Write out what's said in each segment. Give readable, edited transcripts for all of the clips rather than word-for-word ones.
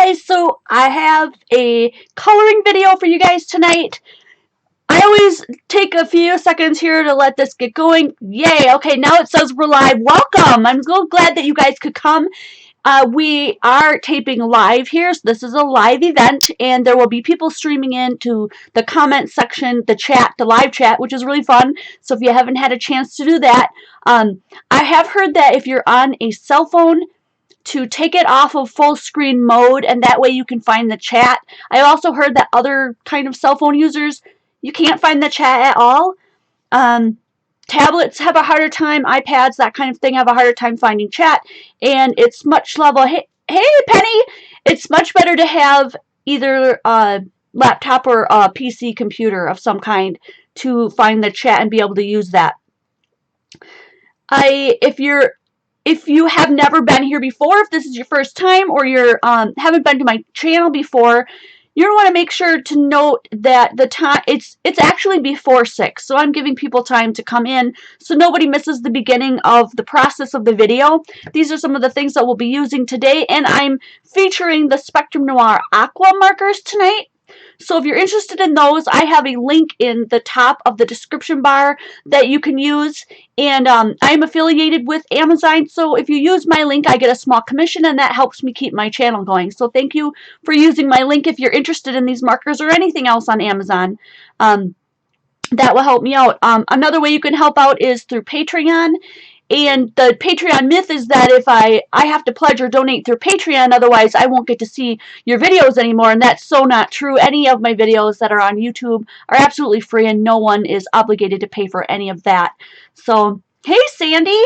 guys, so I have a coloring video for you guys tonight. I always take a few seconds here to let this get going. Yay, okay, now it says we're live. Welcome! I'm so glad that you guys could come. We are taping live here, so this is a live event, and there will be people streaming into the comment section, the chat, the live chat, which is really fun. So if you haven't had a chance to do that, I have heard that if you're on a cell phone, to take it off of full screen mode, and that way you can find the chat. I also heard that other kind of cell phone users, you can't find the chat at all. Tablets have a harder time, iPads, that kind of thing, have a harder time finding chat, and it's much level. Hey Penny, it's much better to have either a laptop or a PC computer of some kind to find the chat and be able to use that. If you have never been here before, if this is your first time, or you haven't been to my channel before, you're going to want to make sure to note that the time, it's actually before 6, so I'm giving people time to come in so nobody misses the beginning of the process of the video. These are some of the things that we'll be using today, and I'm featuring the Spectrum Noir Aqua markers tonight. So if you're interested in those, I have a link in the top of the description bar that you can use. And I'm affiliated with Amazon, so if you use my link, I get a small commission, and that helps me keep my channel going. So thank you for using my link if you're interested in these markers or anything else on Amazon. That will help me out. Another way you can help out is through Patreon. And the Patreon myth is that if I have to pledge or donate through Patreon, otherwise I won't get to see your videos anymore, and that's so not true. Any of my videos that are on YouTube are absolutely free, and no one is obligated to pay for any of that. So, hey Sandy,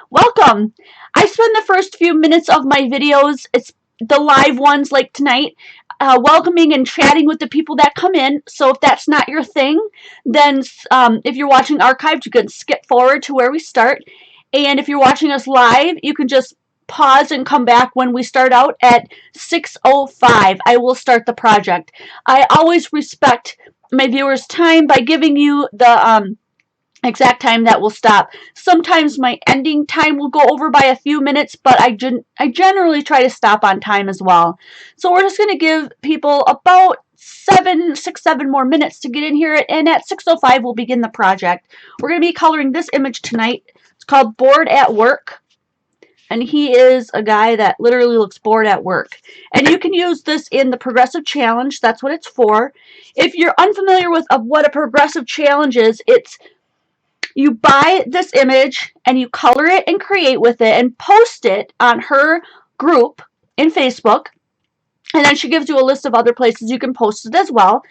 welcome. I spend the first few minutes of my videos, it's the live ones like tonight, welcoming and chatting with the people that come in. So if that's not your thing, then if you're watching archived, you can skip forward to where we start. And if you're watching us live, you can just pause and come back when we start out at 6:05. I will start the project. I always respect my viewers' time by giving you the exact time that will stop. Sometimes my ending time will go over by a few minutes, but I generally try to stop on time as well. So we're just going to give people about 6-7 more minutes to get in here, and at 6:05 we'll begin the project. We're going to be coloring this image tonight. It's called Bored at Work, and he is a guy that literally looks bored at work. And you can use this in the progressive challenge. That's what it's for. If you're unfamiliar with what a progressive challenge is, it's you buy this image and you color it and create with it and post it on her group in Facebook, and then she gives you a list of other places you can post it as well.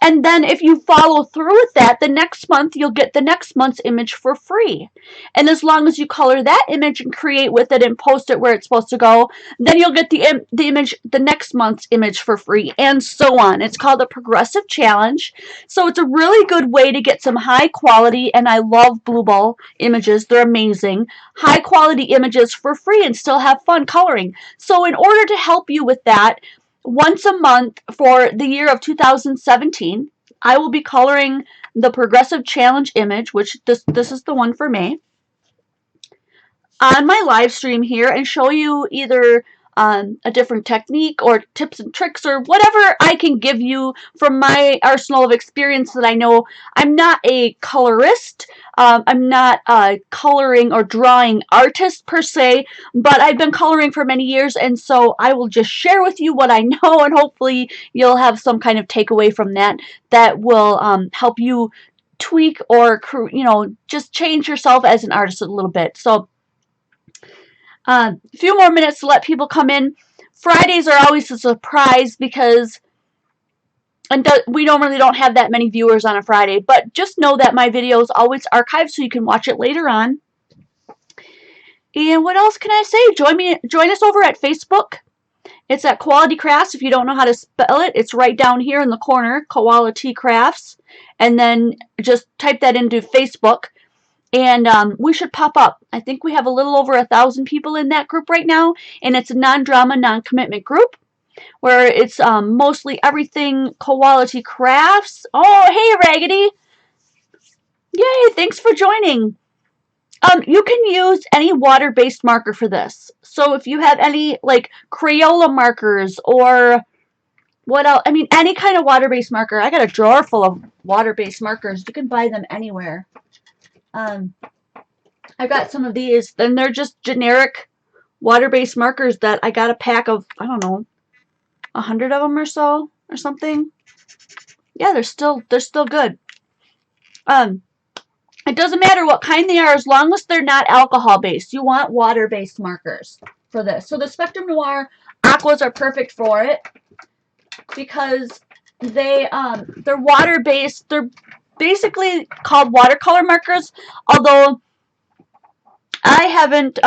And then if you follow through with that, the next month you'll get the next month's image for free. And as long as you color that image and create with it and post it where it's supposed to go, then you'll get the image, the next month's image for free, and so on. It's called a progressive challenge. So it's a really good way to get some high quality, and I love Bloobel images. They're amazing. High quality images for free and still have fun coloring. So in order to help you with that, once a month for the year of 2017, I will be coloring the Progressive Challenge image, which this is the one for me, on my live stream here, and show you either a different technique or tips and tricks or whatever I can give you from my arsenal of experience that I know. I'm not a colorist. I'm not a coloring or drawing artist per se, but I've been coloring for many years, and so I will just share with you what I know, and hopefully you'll have some kind of takeaway from that that will help you tweak or, you know, just change yourself as an artist a little bit. So a few more minutes to let people come in. Fridays are always a surprise because we normally don't have that many viewers on a Friday, but just know that my video is always archived so you can watch it later on. And what else can I say? Join us over at Facebook. It's at Quality Crafts. If you don't know how to spell it, it's right down here in the corner, Quality Crafts, and then just type that into Facebook. And we should pop up. I think we have a little over 1,000 people in that group right now, and it's a non-drama, non-commitment group where it's mostly everything Quality Crafts. Oh, hey, Raggedy! Yay, thanks for joining. You can use any water-based marker for this. So if you have any like Crayola markers or what else? I mean, any kind of water-based marker. I got a drawer full of water-based markers. You can buy them anywhere. I've got some of these. Then they're just generic water-based markers that I got a pack of, I don't know, 100 of them or so or something. Yeah, they're still good. It doesn't matter what kind they are as long as they're not alcohol-based. You want water-based markers for this. So the Spectrum Noir Aquas are perfect for it because they're water-based. They're basically called watercolor markers, although I haven't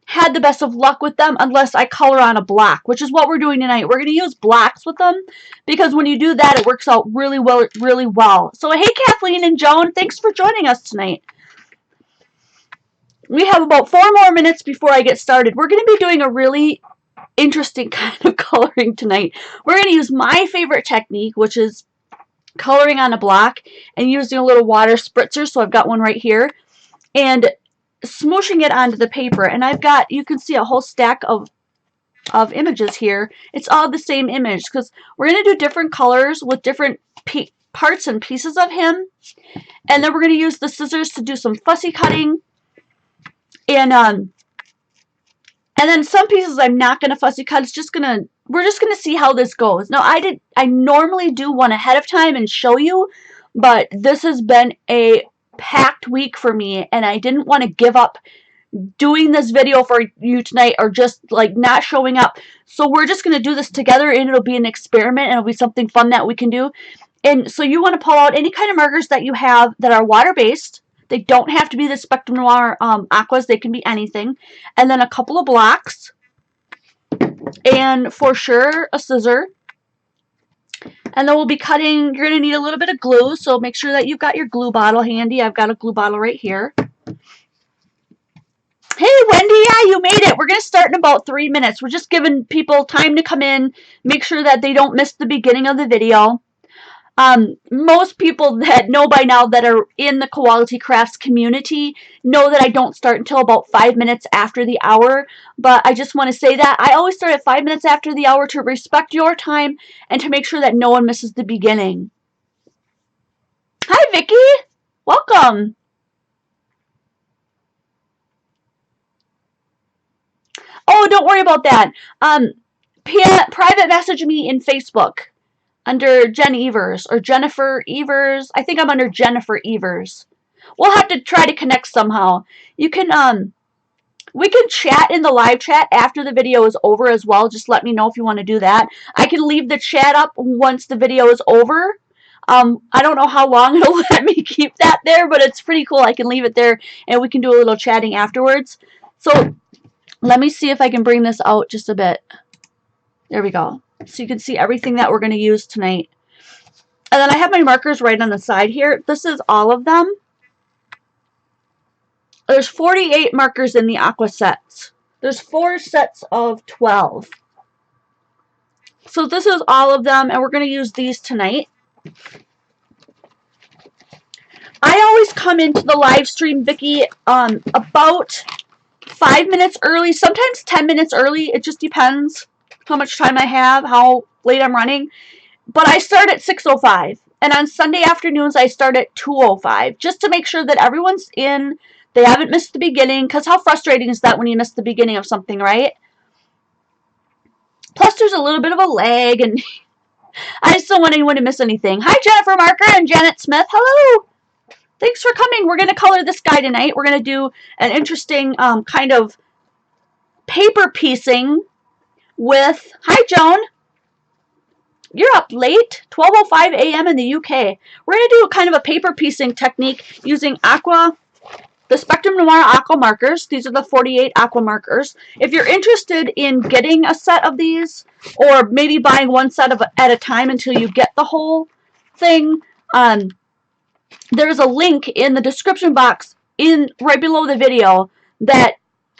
had the best of luck with them unless I color on a black, which is what we're doing tonight. We're going to use blacks with them because when you do that, it works out really well. So hey, Kathleen and Joan, thanks for joining us tonight. We have about 4 more minutes before I get started. We're going to be doing a really interesting kind of coloring tonight. We're going to use my favorite technique, which is coloring on a block and using a little water spritzer. So I've got one right here. And smooshing it onto the paper, and I've got, you can see a whole stack of images here. It's all the same image because we're going to do different colors with different parts and pieces of him, and then we're going to use the scissors to do some fussy cutting, and then some pieces I'm not going to fussy cut. We're just gonna see how this goes. Now I normally do one ahead of time and show you, but this has been a packed week for me, and I didn't want to give up doing this video for you tonight or just like not showing up. So we're just going to do this together, and it'll be an experiment, and it'll be something fun that we can do. And so you want to pull out any kind of markers that you have that are water-based. They don't have to be the Spectrum Noir Aquas. They can be anything. And then a couple of blocks. And for sure, a scissor. And then we'll be cutting. You're going to need a little bit of glue, so make sure that you've got your glue bottle handy. I've got a glue bottle right here. Hey, Wendy, yeah, you made it. We're going to start in about 3 minutes. We're just giving people time to come in, make sure that they don't miss the beginning of the video. Most people that know by now that are in the Quality Crafts community know that I don't start until about 5 minutes after the hour, but I just want to say that I always start at 5 minutes after the hour to respect your time and to make sure that no one misses the beginning. Hi, Vicki. Welcome. Oh, don't worry about that. Private message me in Facebook under Jen Evers or Jennifer Evers. I think I'm under Jennifer Evers. We'll have to try to connect somehow. You can we can chat in the live chat after the video is over as well. Just let me know if you want to do that. I can leave the chat up once the video is over. I don't know how long it'll let me keep that there, but it's pretty cool. I can leave it there and we can do a little chatting afterwards. So let me see if I can bring this out just a bit. There we go. So you can see everything that we're going to use tonight. And then I have my markers right on the side here. This is all of them. There's 48 markers in the Aqua sets. There's 4 sets of 12. So this is all of them, and we're going to use these tonight. I always come into the live stream, Vicki, about 5 minutes early, sometimes 10 minutes early. It just depends how much time I have, how late I'm running. But I start at 6:05, and on Sunday afternoons I start at 2:05, just to make sure that everyone's in, they haven't missed the beginning, because how frustrating is that when you miss the beginning of something, right? Plus there's a little bit of a lag, and I just don't want anyone to miss anything. Hi, Jennifer Marker and Janet Smith. Hello! Thanks for coming. We're going to color this guy tonight. We're going to do an interesting kind of paper piecing with, hi, Joan. You're up late, 12:05 a.m. in the UK. We're going to do a kind of a paper piecing technique using the Spectrum Noir Aqua markers. These are the 48 Aqua markers. If you're interested in getting a set of these, or maybe buying one set at a time until you get the whole thing, there's a link in the description box right below the video that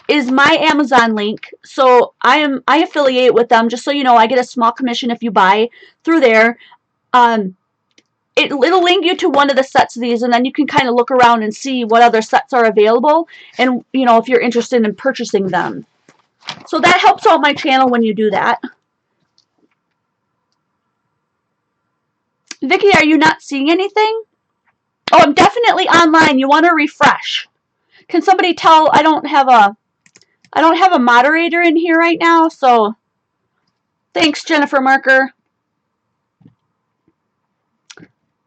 is my Amazon link. So I affiliate with them, just so you know. I get a small commission if you buy through there. If it'll link you to one of the sets of these, and then you can kind of look around and see what other sets are available, and you know, if you're interested in purchasing them. So that helps out my channel when you do that. Vicky, are you not seeing anything? Oh, I'm definitely online. You want to refresh. Can somebody tell? I don't have a moderator in here right now, so thanks, Jennifer Marker.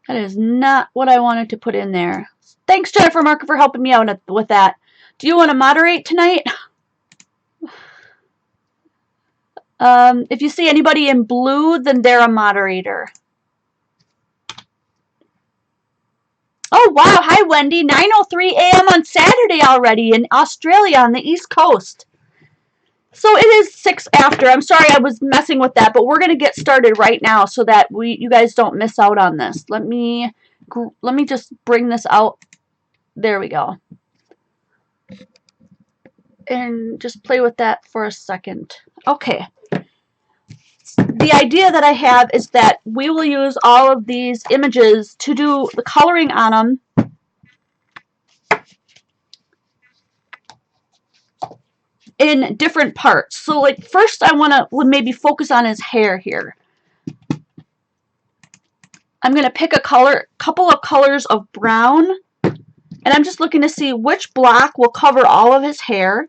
That is not what I wanted to put in there. Thanks, Jennifer Marker, for helping me out with that. Do you want to moderate tonight? If you see anybody in blue, then they're a moderator. Oh, wow. Hi, Wendy. 9:03 a.m. on Saturday already in Australia on the East Coast. So it is 6 after. I'm sorry I was messing with that, but we're going to get started right now so that you guys don't miss out on this. Let me just bring this out. There we go. And just play with that for a second. Okay. The idea that I have is that we will use all of these images to do the coloring on them. In different parts. So like first I want to maybe focus on his hair here. I'm going to pick a couple of colors of brown, and I'm just looking to see which block will cover all of his hair.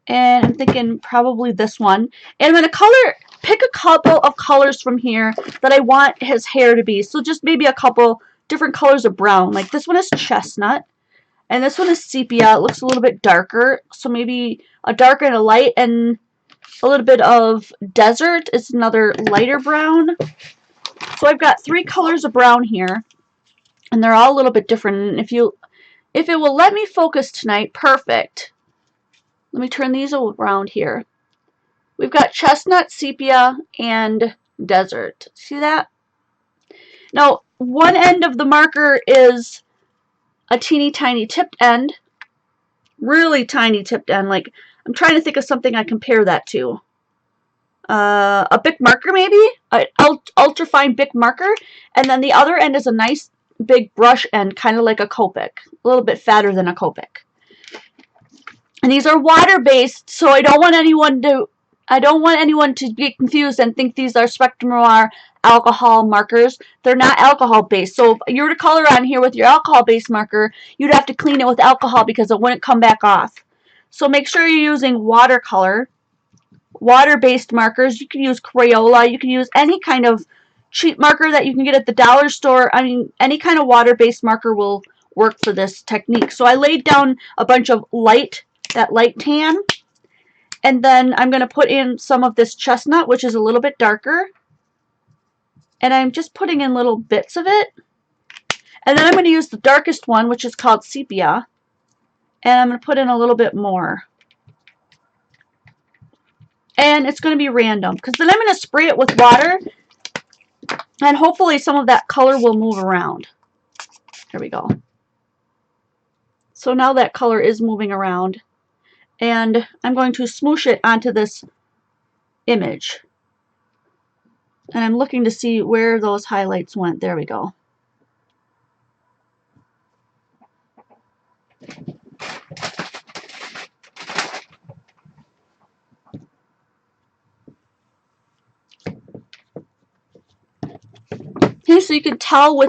And I'm thinking probably this one. And I'm going to pick a couple of colors from here that I want his hair to be. So just maybe a couple different colors of brown. Like this one is chestnut. And this one is sepia. It looks a little bit darker. So maybe a dark and a light, and a little bit of desert is another lighter brown. So I've got 3 colors of brown here. And they're all a little bit different. And if it will let me focus tonight, perfect. Let me turn these around here. We've got chestnut, sepia, and desert. See that? Now, one end of the marker is a teeny tiny tipped end. Really tiny tipped end. Like, I'm trying to think of something I compare that to. A Bic marker maybe? An ultra fine Bic marker. And then the other end is a nice big brush end, kind of like a Copic. A little bit fatter than a Copic. And these are water based, so I don't want anyone to get confused and think these are Spectrum Noir alcohol markers. They're not alcohol based. So if you were to color on here with your alcohol based marker, you'd have to clean it with alcohol because it wouldn't come back off. So make sure you're using watercolor, water based markers. You can use Crayola. You can use any kind of cheap marker that you can get at the dollar store. I mean, any kind of water based marker will work for this technique. So I laid down a bunch of that light tan. And then I'm going to put in some of this chestnut, which is a little bit darker. And I'm just putting in little bits of it. And then I'm going to use the darkest one, which is called sepia. And I'm going to put in a little bit more. And it's going to be random, because then I'm going to spray it with water. And hopefully some of that color will move around. There we go. So now that color is moving around. And I'm going to smoosh it onto this image. And I'm looking to see where those highlights went. There we go. Okay, so you can tell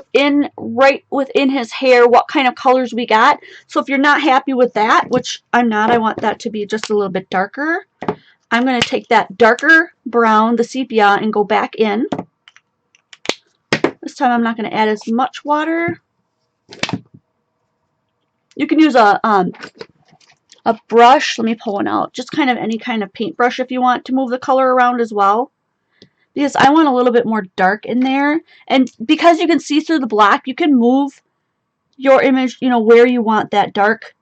right within his hair what kind of colors we got. So if you're not happy with that, which I'm not, I want that to be just a little bit darker. I'm going to take that darker brown, the sepia, and go back in. This time I'm not going to add as much water. You can use a brush. Let me pull one out. Just kind of any kind of paintbrush if you want to move the color around as well. Because I want a little bit more dark in there. And because you can see through the black, you can move your image, you know, where you want that dark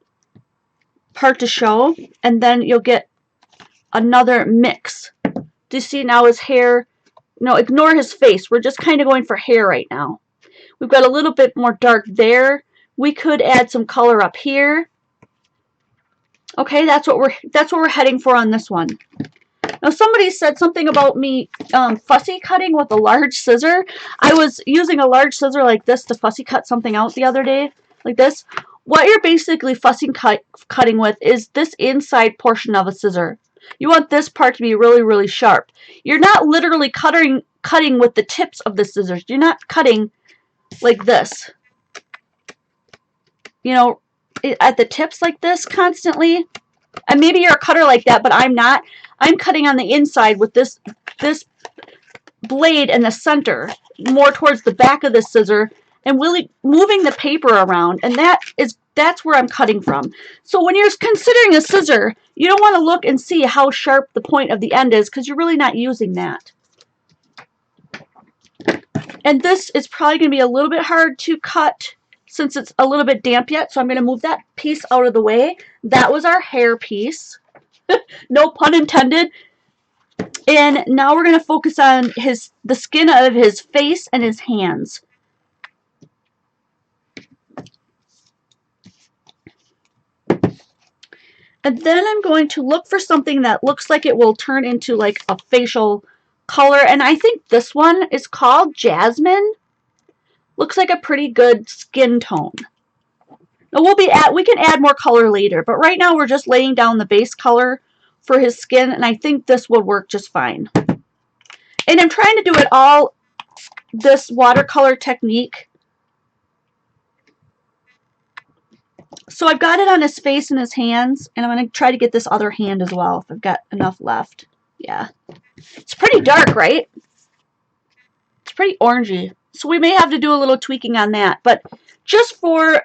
part to show. And then you'll get another mix. Do you see now his hair? No, ignore his face. We're just kind of going for hair right now. We've got a little bit more dark there. We could add some color up here. Okay, that's what we're heading for on this one. Now somebody said something about me fussy cutting with a large scissor. I was using a large scissor like this to fussy cut something out the other day, like this. What you're basically fussy cutting with is this inside portion of a scissor. You want this part to be really, really sharp. You're not literally cutting with the tips of the scissors. You're not cutting like this. You know, at the tips like this constantly. And maybe you're a cutter like that, but I'm not. I'm cutting on the inside with this blade in the center, more towards the back of the scissor, and really moving the paper around. And that's where I'm cutting from. So when you're considering a scissor, you don't want to look and see how sharp the point of the end is, because you're really not using that. And this is probably going to be a little bit hard to cut since it's a little bit damp yet, so I'm going to move that piece out of the way. That was our hair piece. No pun intended. And now we're going to focus on the skin of his face and his hands. And then I'm going to look for something that looks like it will turn into like a facial color. And I think this one is called Jasmine. Looks like a pretty good skin tone. Now we can add more color later, but right now we're just laying down the base color for his skin, and I think this will work just fine. And I'm trying to do it all this watercolor technique. So I've got it on his face and his hands, and I'm going to try to get this other hand as well if I've got enough left. Yeah. It's pretty dark, right? It's pretty orangey. So we may have to do a little tweaking on that, but just for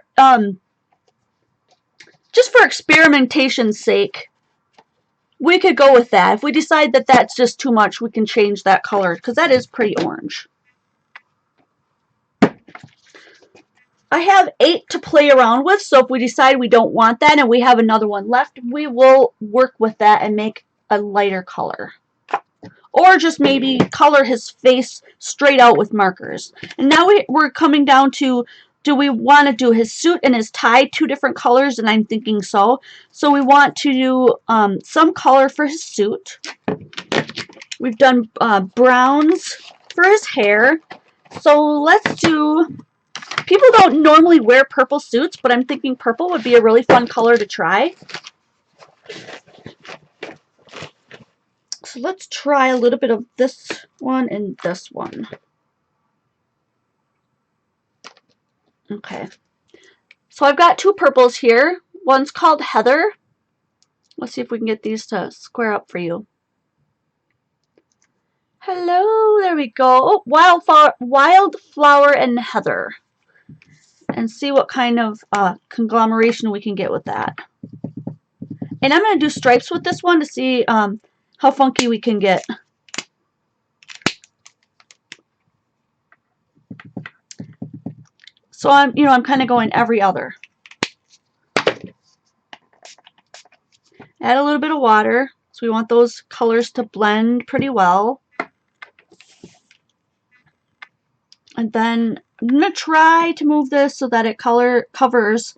experimentation's sake, we could go with that. If we decide that that's just too much, we can change that color, because that is pretty orange. I have 8 to play around with, so if we decide we don't want that and we have another one left, we will work with that and make a lighter color. Or just maybe color his face straight out with markers. And now we're coming down to, do we want to do his suit and his tie 2 different colors? And I'm thinking so. So we want to do some color for his suit. We've done browns for his hair. So let's do... People don't normally wear purple suits, but I'm thinking purple would be a really fun color to try. So let's try a little bit of this one and this one. Okay. So I've got 2 purples here. One's called Heather. Let's see if we can get these to square up for you. Hello, there we go. Oh, Wildflower and Heather. And see what kind of conglomeration we can get with that. And I'm going to do stripes with this one to see how funky we can get. So I'm kind of going every other. Add a little bit of water. So we want those colors to blend pretty well. And then I'm going to try to move this so that it covers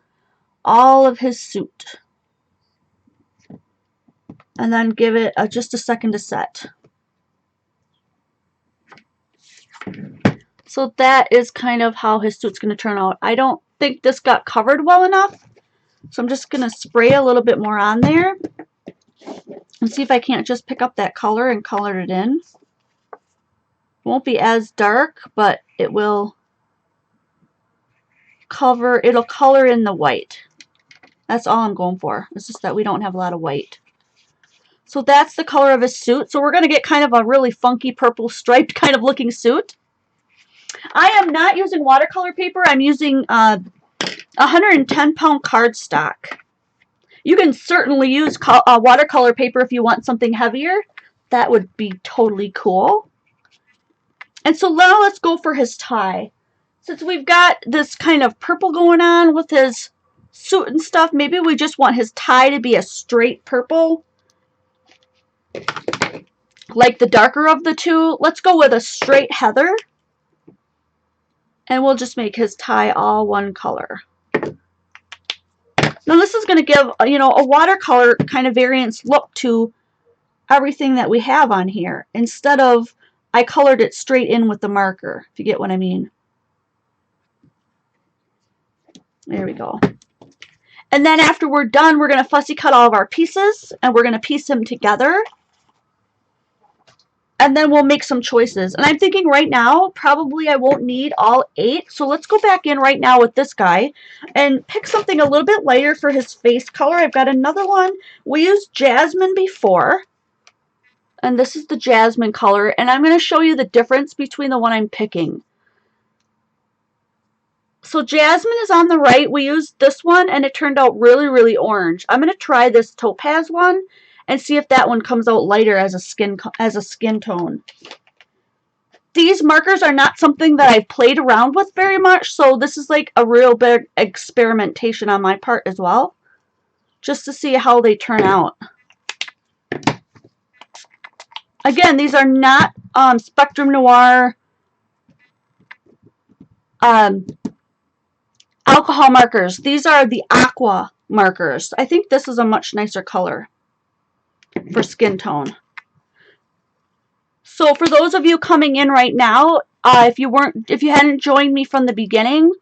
all of his suit. And then give it just a second to set. So that is kind of how his suit's going to turn out. I don't think this got covered well enough. So I'm just going to spray a little bit more on there. And see if I can't just pick up that color and color it in. It won't be as dark, but it will it'll color in the white. That's all I'm going for. It's just that we don't have a lot of white. So that's the color of his suit. So we're going to get kind of a really funky purple striped kind of looking suit. I am not using watercolor paper. I'm using 110-pound cardstock. You can certainly use watercolor paper if you want something heavier. That would be totally cool. And so now let's go for his tie. Since we've got this kind of purple going on with his suit and stuff, maybe we just want his tie to be a straight purple. Like the darker of the two. Let's go with a straight heather. And we'll just make his tie all one color. Now this is going to give, a watercolor kind of variance look to everything that we have on here instead of I colored it straight in with the marker, if you get what I mean. There we go. And then after we're done, we're going to fussy cut all of our pieces and we're going to piece them together. And then we'll make some choices. And I'm thinking right now, probably I won't need all 8. So let's go back in right now with this guy and pick something a little bit lighter for his face color. I've got another one. We used jasmine before. And this is the jasmine color. And I'm going to show you the difference between the one I'm picking. So jasmine is on the right. We used this one and it turned out really, really orange. I'm going to try this topaz one and see if that one comes out lighter as a skin tone. These markers are not something that I've played around with very much, so this is like a real big experimentation on my part as well, just to see how they turn out. Again, these are not Spectrum Noir alcohol markers. These are the Aqua markers. I think this is a much nicer color for skin tone. So for those of you coming in right now, if you hadn't joined me from the beginning,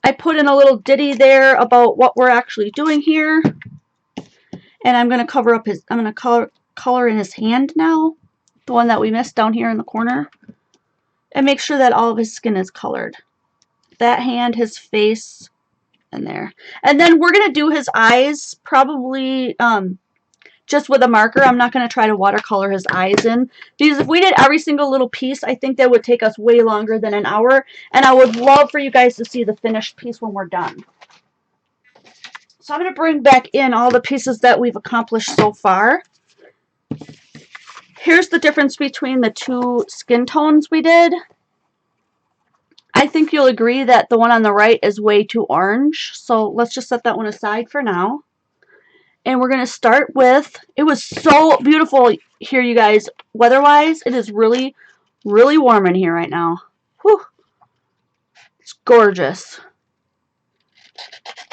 I put in a little ditty there about what we're actually doing here. And I'm going to cover up I'm going to color in his hand now, the one that we missed down here in the corner, and make sure that all of his skin is colored. That hand, his face, and there. And then we're going to do his eyes probably just with a marker. I'm not going to try to watercolor his eyes in, because if we did every single little piece, I think that would take us way longer than an hour, and I would love for you guys to see the finished piece when we're done. So I'm going to bring back in all the pieces that we've accomplished so far. Here's the difference between the 2 skin tones we did. I think you'll agree that the one on the right is way too orange, so let's just set that one aside for now. And we're going to start with, it was so beautiful here, you guys. Weather-wise, it is really, really warm in here right now. Whew. It's gorgeous.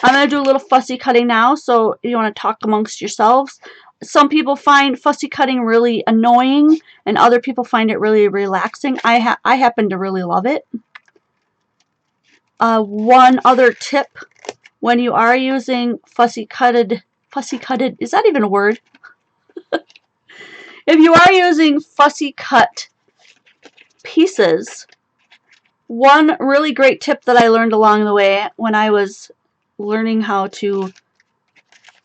I'm going to do a little fussy cutting now, so if you want to talk amongst yourselves. Some people find fussy cutting really annoying, and other people find it really relaxing. I happen to really love it. One other tip, when you are using fussy cutted, is that even a word? If you are using fussy cut pieces, one really great tip that I learned along the way when I was learning how to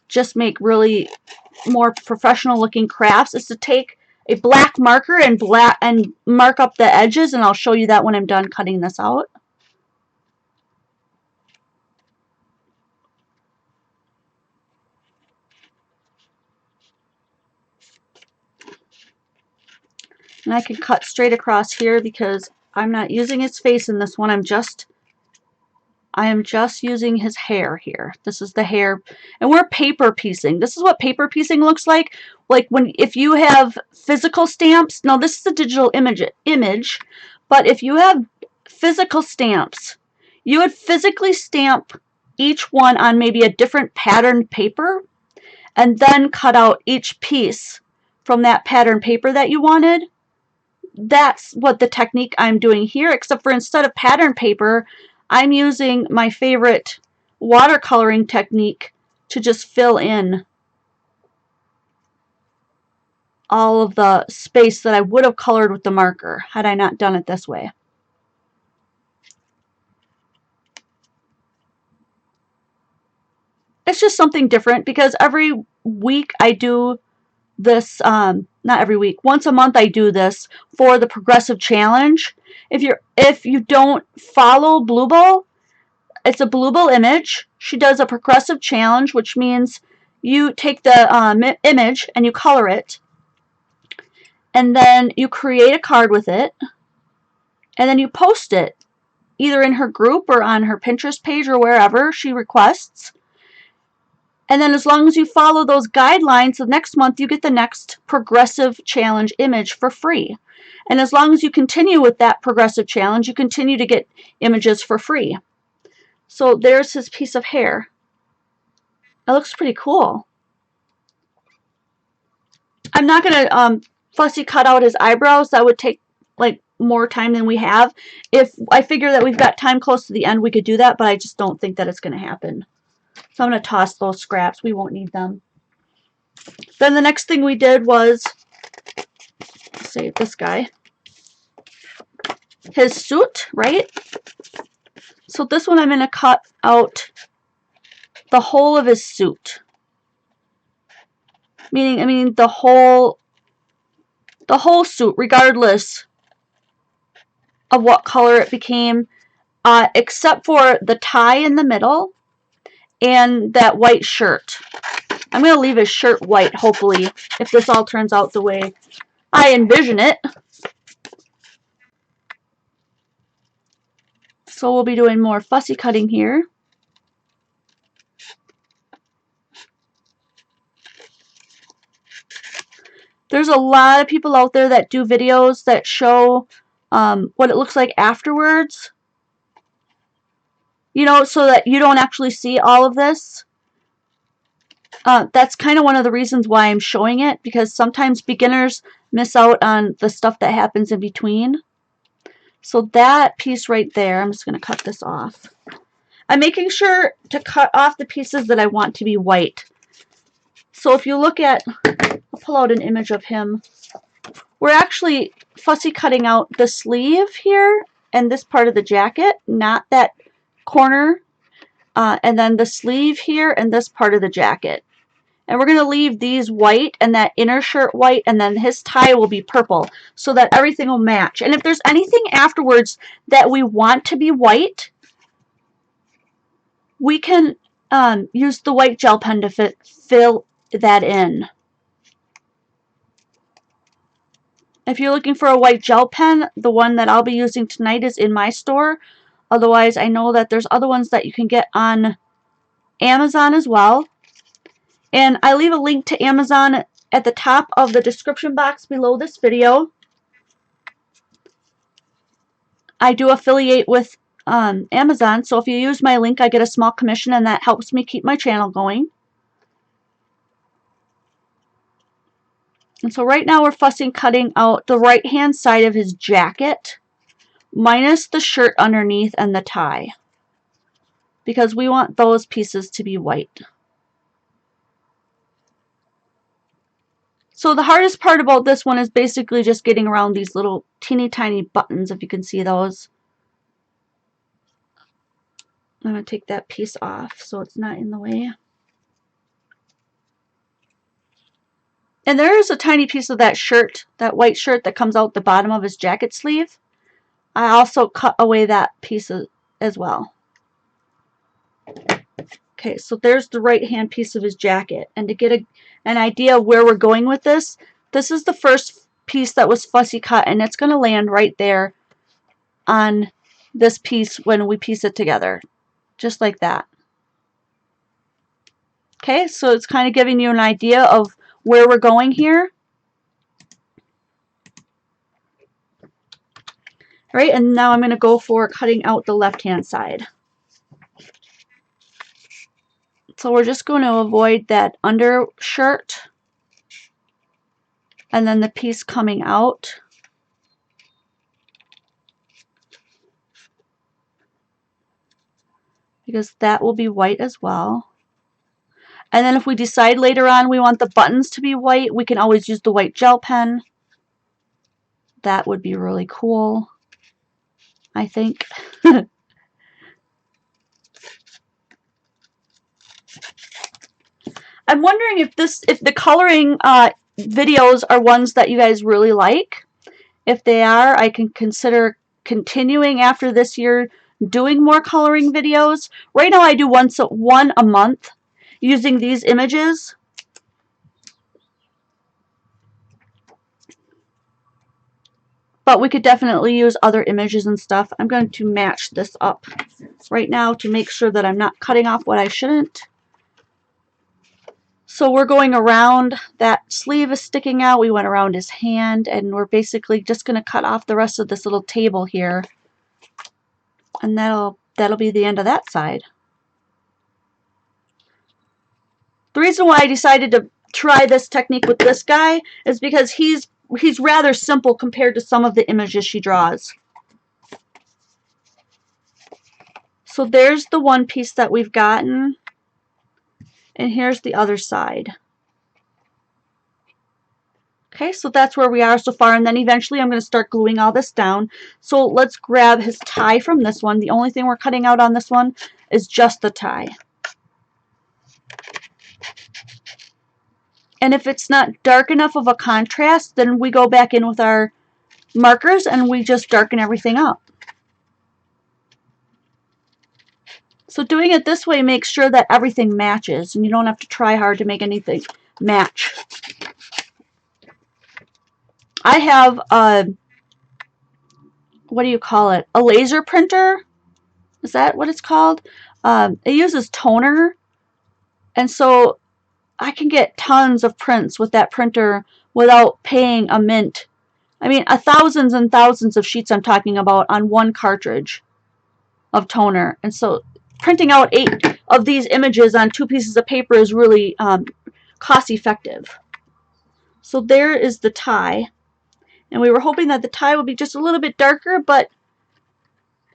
just make really more professional looking crafts is to take a black marker and mark up the edges, and I'll show you that when I'm done cutting this out. And I can cut straight across here because I'm not using his face in this one. I am just using his hair here. This is the hair, and we're paper piecing. This is what paper piecing looks like. Like if you have physical stamps. Now this is a digital image, but if you have physical stamps, you would physically stamp each one on maybe a different patterned paper, and then cut out each piece from that patterned paper that you wanted. That's what the technique I'm doing here, except for instead of pattern paper, I'm using my favorite watercoloring technique to just fill in all of the space that I would have colored with the marker had I not done it this way. It's just something different because every week I do this, not every week, once a month I do this for the progressive challenge. If you don't follow Bloobel, it's a Bloobel image. She does a progressive challenge, which means you take the image and you color it, and then you create a card with it, and then you post it either in her group or on her Pinterest page or wherever she requests. And then as long as you follow those guidelines, the next month you get the next progressive challenge image for free. And as long as you continue with that progressive challenge, you continue to get images for free. So there's his piece of hair. It looks pretty cool. I'm not going to fussy cut out his eyebrows. That would take like more time than we have. If I figure that we've got time close to the end, we could do that, but I just don't think that it's going to happen. So I'm going to toss those scraps. We won't need them. Then the next thing we did was, save this guy, his suit, right? So this one I'm going to cut out the whole of his suit. Meaning the whole suit, regardless of what color it became, except for the tie in the middle and that white shirt. I'm going to leave his shirt white, hopefully, if this all turns out the way I envision it. So we'll be doing more fussy cutting here. There's a lot of people out there that do videos that show what it looks like afterwards. You know, so that you don't actually see all of this. That's kind of one of the reasons why I'm showing it, because sometimes beginners miss out on the stuff that happens in between. So that piece right there, I'm just going to cut this off. I'm making sure to cut off the pieces that I want to be white. So if you look at, I'll pull out an image of him. We're actually fussy cutting out the sleeve here and this part of the jacket, not that corner, and then the sleeve here and this part of the jacket. And we're going to leave these white and that inner shirt white, and then his tie will be purple so that everything will match. And if there's anything afterwards that we want to be white, we can use the white gel pen to fill that in. If you're looking for a white gel pen, the one that I'll be using tonight is in my store. Otherwise, I know that there's other ones that you can get on Amazon as well. And I leave a link to Amazon at the top of the description box below this video. I do affiliate with Amazon, so if you use my link, I get a small commission, and that helps me keep my channel going. And so right now we're fussing cutting out the right-hand side of his jacket, minus the shirt underneath and the tie, because we want those pieces to be white. So the hardest part about this one is basically just getting around these little teeny tiny buttons, if you can see those. I'm going to take that piece off so it's not in the way. And there is a tiny piece of that shirt, that white shirt that comes out the bottom of his jacket sleeve. I also cut away that piece as well. Okay, so there's the right hand piece of his jacket. And to get an idea of where we're going with this, this is the first piece that was fussy cut, and it's going to land right there on this piece when we piece it together. Just like that. Okay, so it's kind of giving you an idea of where we're going here. Right, and now I'm going to go for cutting out the left-hand side. So we're just going to avoid that undershirt and then the piece coming out. Because that will be white as well. And then if we decide later on we want the buttons to be white, we can always use the white gel pen. That would be really cool, I think. I'm wondering if the coloring videos are ones that you guys really like. If they are, I can consider continuing after this year doing more coloring videos. Right now I do one a month using these images. But we could definitely use other images and stuff. I'm going to match this up right now to make sure that I'm not cutting off what I shouldn't. So we're going around, that sleeve is sticking out, we went around his hand, and we're basically just going to cut off the rest of this little table here. And that'll be the end of that side. The reason why I decided to try this technique with this guy is because he's rather simple compared to some of the images she draws. So there's the one piece that we've gotten, and here's the other side. Okay, so that's where we are so far, and then eventually I'm going to start gluing all this down. So let's grab his tie from this one. The only thing we're cutting out on this one is just the tie. And if it's not dark enough of a contrast, then we go back in with our markers and we just darken everything up. So doing it this way makes sure that everything matches, and you don't have to try hard to make anything match. I have a, what do you call it? A laser printer? Is that what it's called? It uses toner, and so I can get tons of prints with that printer without paying a mint. I mean, thousands and thousands of sheets I'm talking about on one cartridge of toner. And so printing out 8 of these images on 2 pieces of paper is really cost effective. So there is the tie. And we were hoping that the tie would be just a little bit darker, but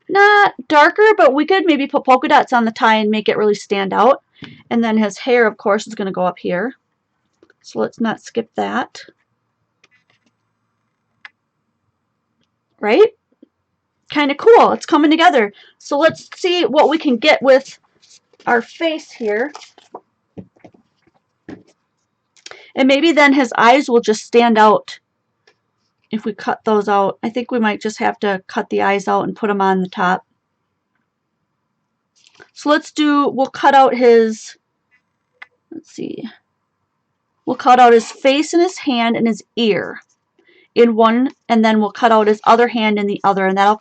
not darker, but we could maybe put polka dots on the tie and make it really stand out. And then his hair, of course, is going to go up here. So let's not skip that. Right? Kind of cool. It's coming together. So let's see what we can get with our face here. And maybe then his eyes will just stand out if we cut those out. I think we might just have to cut the eyes out and put them on the top. So we'll cut out his, let's see, we'll cut out his face and his hand and his ear in one, and then we'll cut out his other hand in the other, and that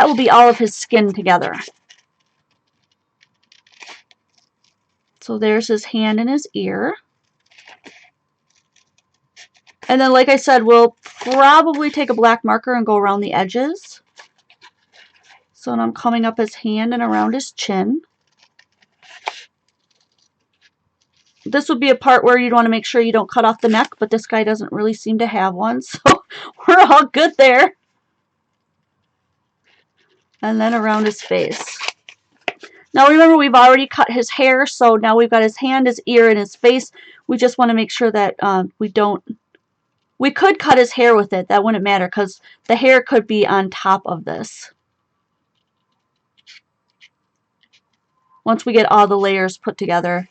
will be all of his skin together. So there's his hand and his ear. And then, like I said, we'll probably take a black marker and go around the edges. So I'm coming up his hand and around his chin. This would be a part where you'd want to make sure you don't cut off the neck, but this guy doesn't really seem to have one, so we're all good there. And then around his face. Now remember, we've already cut his hair, so now we've got his hand, his ear, and his face. We just want to make sure that we could cut his hair with it. That wouldn't matter because the hair could be on top of this. Once we get all the layers put together.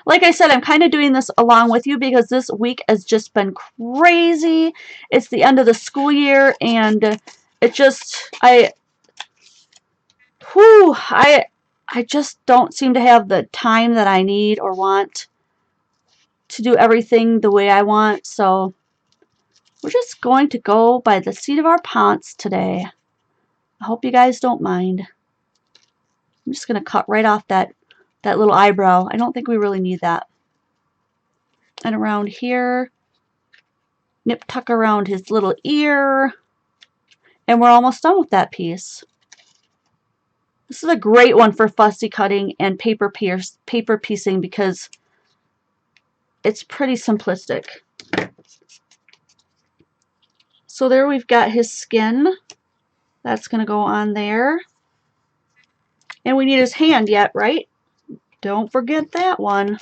Like I said, I'm kind of doing this along with you because this week has just been crazy. It's the end of the school year, and it just, I just don't seem to have the time that I need or want to do everything the way I want. So we're just going to go by the seat of our pants today. I hope you guys don't mind. I'm just going to cut right off that little eyebrow. I don't think we really need that. And around here, nip tuck around his little ear. And we're almost done with that piece. This is a great one for fussy cutting and paper piecing because it's pretty simplistic. So there we've got his skin. That's going to go on there. And we need his hand yet, right? Don't forget that one.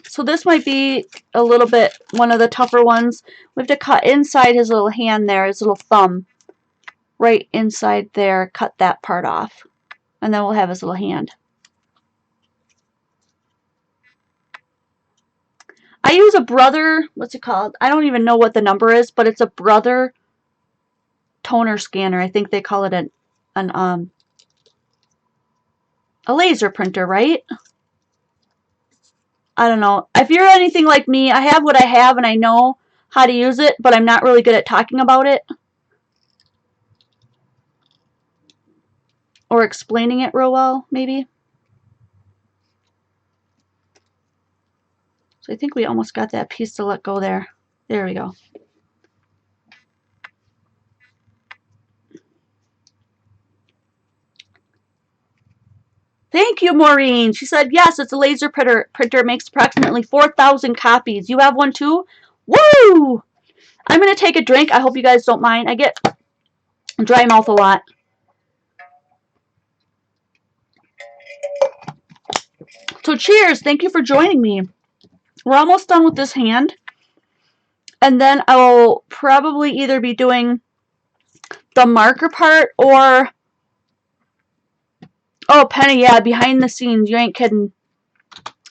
So this might be a little bit one of the tougher ones. We have to cut inside his little hand there, his little thumb. Right inside there, cut that part off. And then we'll have his little hand. I use a Brother, what's it called? I don't even know what the number is, but it's a Brother toner scanner. I think they call it a laser printer, right? I don't know. If you're anything like me, I have what I have and I know how to use it, but I'm not really good at talking about it or explaining it real well, maybe. So I think we almost got that piece to let go there. There we go. Thank you, Maureen. She said, yes, it's a laser printer. It makes approximately 4,000 copies. You have one too? Woo! I'm going to take a drink. I hope you guys don't mind. I get dry mouth a lot. So cheers. Thank you for joining me. We're almost done with this hand. And then I will probably either be doing the marker part or... Oh, Penny, yeah, behind the scenes. You ain't kidding.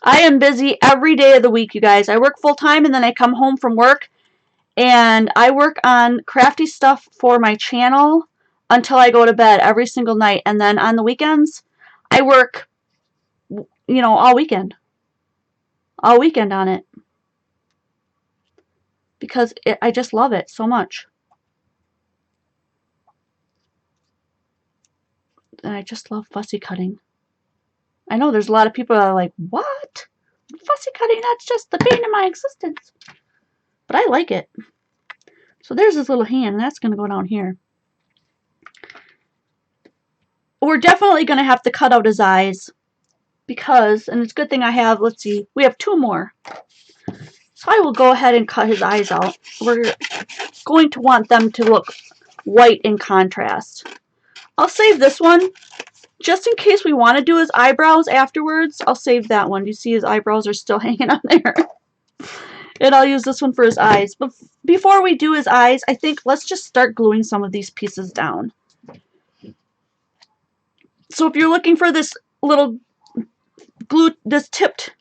I am busy every day of the week, you guys. I work full-time, and then I come home from work, and I work on crafty stuff for my channel until I go to bed every single night. And then on the weekends, I work, you know, all weekend. All weekend on it. Because I just love it so much. And I just love fussy cutting. I know there's a lot of people that are like, what? Fussy cutting, that's just the bane of my existence. But I like it. So there's this little hand, and that's going to go down here. We're definitely going to have to cut out his eyes. Because, and it's a good thing I have, let's see, we have 2 more. So I will go ahead and cut his eyes out. We're going to want them to look white in contrast. I'll save this one. Just in case we want to do his eyebrows afterwards, I'll save that one. You see his eyebrows are still hanging on there. And I'll use this one for his eyes. But before we do his eyes, I think let's just start gluing some of these pieces down. So if you're looking for this little glue, this tipped,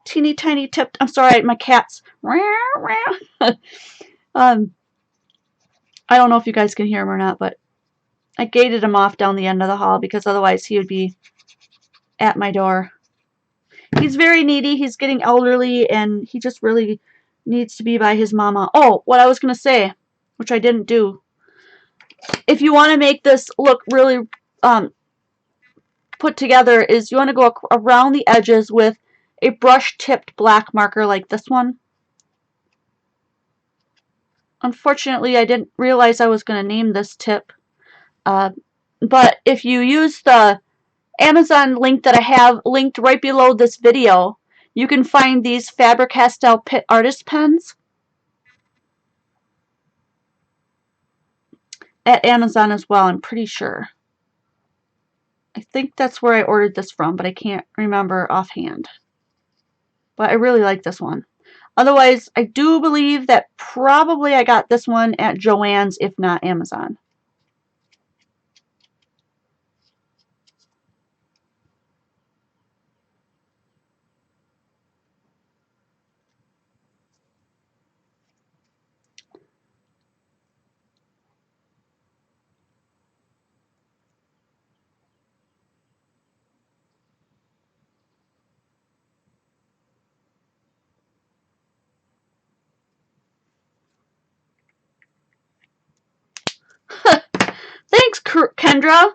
teeny tiny tipped, I'm sorry, my cat's. I don't know if you guys can hear him or not, but I gated him off down the end of the hall because otherwise he would be at my door. He's very needy. He's getting elderly, and he just really needs to be by his mama. Oh, what I was going to say, which I didn't do. If you want to make this look really put together, is you want to go around the edges with a brush-tipped black marker like this one. Unfortunately, I didn't realize I was going to name this tip. But if you use the Amazon link that I have linked right below this video, you can find these Faber-Castell Pitt Artist Pens at Amazon as well, I'm pretty sure. I think that's where I ordered this from, but I can't remember offhand. But I really like this one. Otherwise, I do believe that probably I got this one at Joann's, if not Amazon. Thanks, Kendra,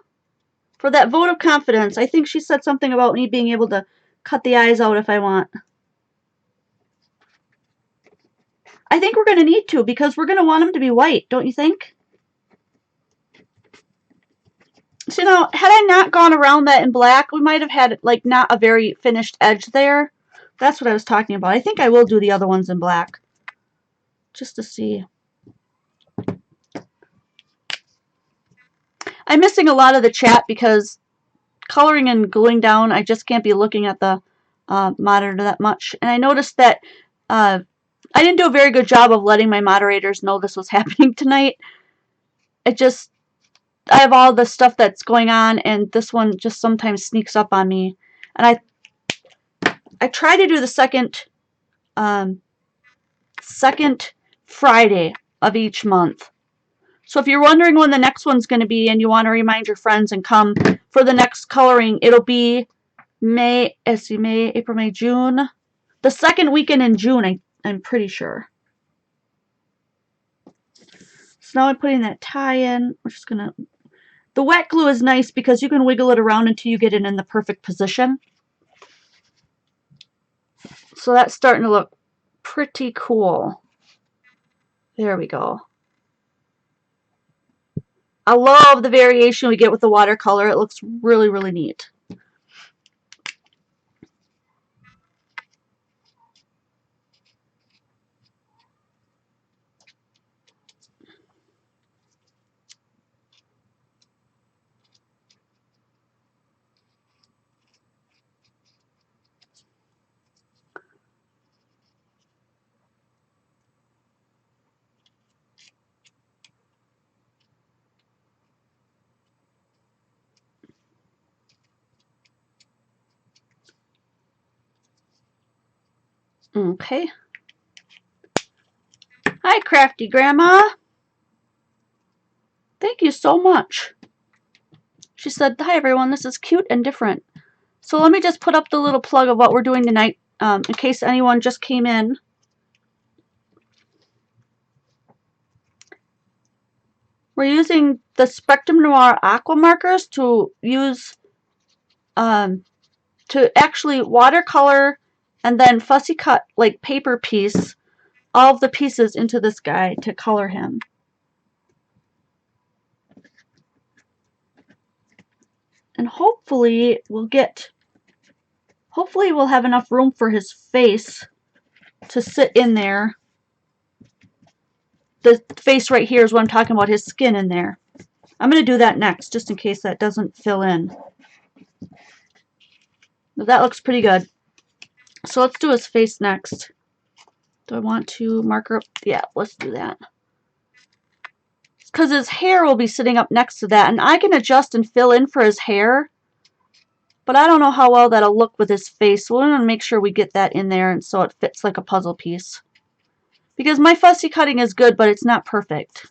for that vote of confidence. I think she said something about me being able to cut the eyes out if I want. I think we're going to need to because we're going to want them to be white, don't you think? So, you know, had I not gone around that in black, we might have had, like, not a very finished edge there. That's what I was talking about. I think I will do the other ones in black. Just to see. I'm missing a lot of the chat because coloring and gluing down, I just can't be looking at the monitor that much. And I noticed that I didn't do a very good job of letting my moderators know this was happening tonight. I have all the stuff that's going on, and this one just sometimes sneaks up on me. And I try to do the second Friday of each month. So if you're wondering when the next one's going to be and you want to remind your friends and come for the next coloring, it'll be May, April, May, June. The second weekend in June, I'm pretty sure. So now I'm putting that tie in. We're just going to... The wet glue is nice because you can wiggle it around until you get it in the perfect position. So that's starting to look pretty cool. There we go. I love the variation we get with the watercolor. It looks really, really neat. Okay. Hi, Crafty Grandma. Thank you so much. She said, hi, everyone. This is cute and different. So let me just put up the little plug of what we're doing tonight in case anyone just came in. We're using the Spectrum Noir Aqua markers to use to actually watercolor and then fussy cut like paper piece all of the pieces into this guy to color him. And hopefully we'll have enough room for his face to sit in there. The face right here is what I'm talking about, his skin in there. I'm going to do that next, just in case that doesn't fill in. But that looks pretty good. So let's do his face next. Do I want to marker up? Yeah, let's do that. Because his hair will be sitting up next to that, and I can adjust and fill in for his hair. But I don't know how well that'll look with his face, so we're going to make sure we get that in there and so it fits like a puzzle piece. Because my fussy cutting is good, but it's not perfect.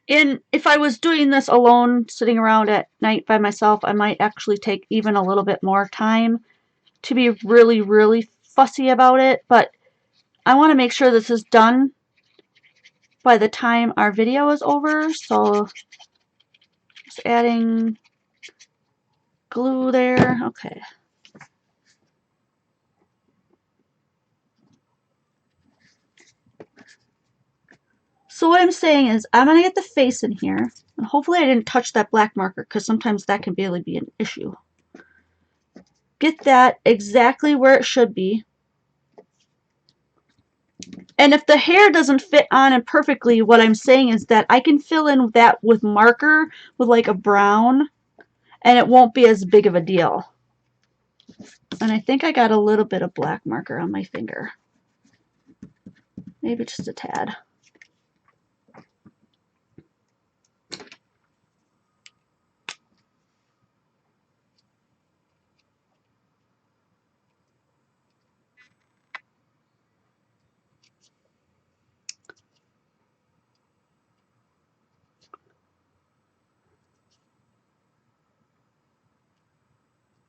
And if I was doing this alone, sitting around at night by myself, I might actually take even a little bit more time to be really, really fussy about it. But I want to make sure this is done by the time our video is over. So just adding glue there. Okay. So what I'm saying is I'm going to get the face in here. And hopefully I didn't touch that black marker because sometimes that can really be an issue. Get that exactly where it should be. And if the hair doesn't fit on it perfectly, what I'm saying is that I can fill in that with marker with like a brown and it won't be as big of a deal. And I think I got a little bit of black marker on my finger. Maybe just a tad.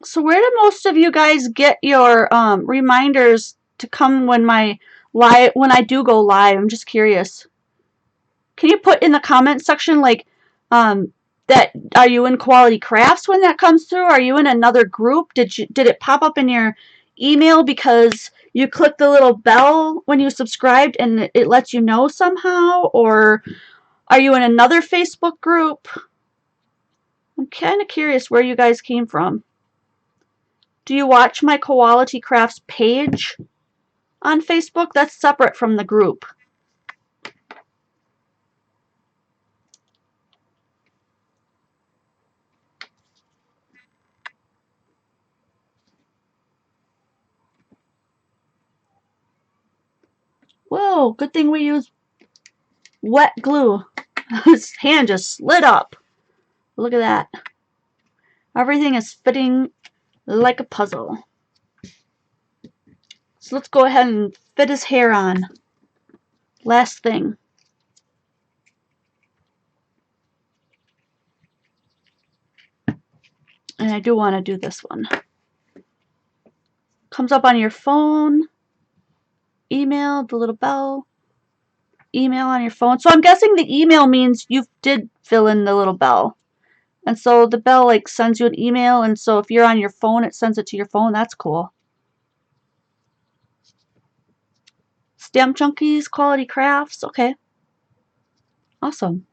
So where do most of you guys get your reminders to come when I do go live? I'm just curious. Can you put in the comment section like that? Are you in Quality Crafts when that comes through? Are you in another group? Did it pop up in your email because you clicked the little bell when you subscribed and it lets you know somehow? Or are you in another Facebook group? I'm kind of curious where you guys came from. Do you watch my Quality Crafts page on Facebook? That's separate from the group. Whoa, good thing we use wet glue. His hand just slid up. Look at that. Everything is fitting like a puzzle. So let's go ahead and fit his hair on. Last thing. And I do want to do this one. Comes up on your phone. Email, the little bell. Email on your phone. So I'm guessing the email means you did fill in the little bell. And so the bell like sends you an email, and so if you're on your phone, it sends it to your phone. That's cool. Stamp Junkies, Quality Crafts. Okay. Awesome.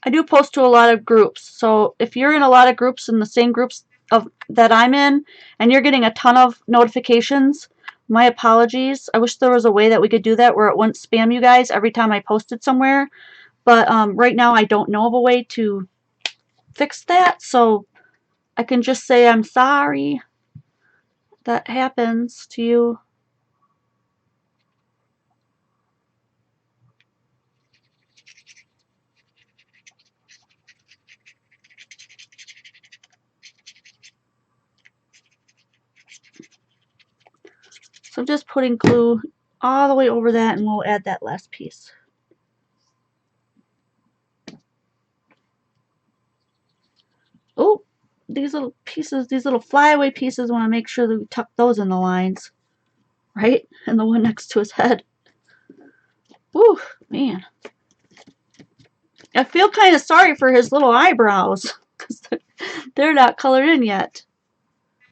I do post to a lot of groups. So if you're in a lot of groups in the same groups that I'm in, and you're getting a ton of notifications, My apologies. I wish there was a way that we could do that where it wouldn't spam you guys every time I posted somewhere. But right now I don't know of a way to fix that. So I can just say I'm sorry that happens to you. So I'm just putting glue all the way over that, and we'll add that last piece. Oh, these little pieces, these little flyaway pieces, I want to make sure that we tuck those in the lines, right? And the one next to his head. Whew, man. I feel kind of sorry for his little eyebrows because they're not colored in yet.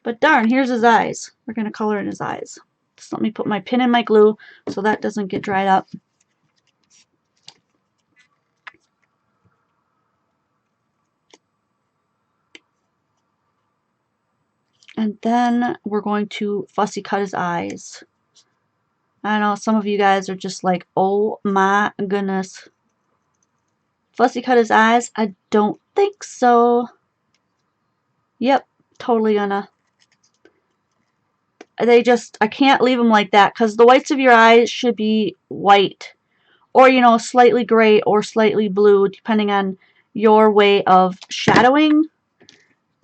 But darn, here's his eyes. We're going to color in his eyes. Just let me put my pin in my glue so that doesn't get dried up. And then we're going to fussy cut his eyes. I know some of you guys are just like, oh my goodness. Fussy cut his eyes? I don't think so. Yep, totally gonna. I can't leave them like that because the whites of your eyes should be white. Or, you know, slightly gray or slightly blue, depending on your way of shadowing.